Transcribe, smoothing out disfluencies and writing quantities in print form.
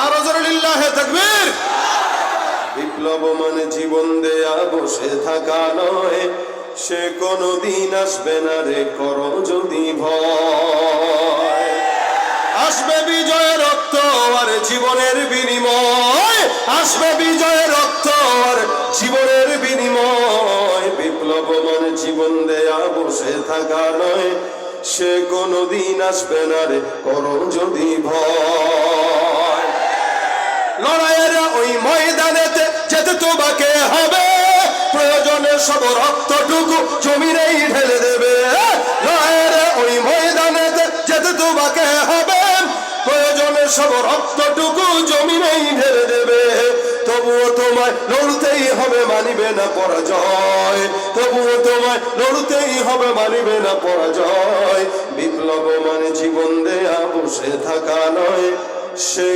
আরো জোরে লিল্লাহে তাকবীর। বিপ্লব মানে জীবন দেয়া বসে থাকা নয়, সে কোনদিন আসবে না রে করো যদি ভয়। আসবে বিজয়ের রক্ত আর জীবনের বিনিময়, আসবে বিজয়ের রক্ত আর জীবনের বিনিময়। বিপ্লব মানে জীবন দেয়া বসে থাকা নয়, সে কোনদিন আসবে না রে করো যদি ভয়। লড়াইয়ের ওই ময়দানেতে যেতে তোমাকে হবে, প্রয়োজনে সব রক্তটুকু জমিনেই ঢেলে দেবে। লড়াইয়ের ওই ময়দানেতে যেতে তোমাকে হবে, প্রয়োজনে সব রক্তটুকু জমিনেই ঢেলে দেবে। তবুও তোমায় লড়তেই হবে, মানিবে না পরাজয়। তবুও তোমায় লড়তেই হবে, মানিবে না পরাজয়। বিপ্লব মানে জীবন দেয়া বসে থাকা নয়, সে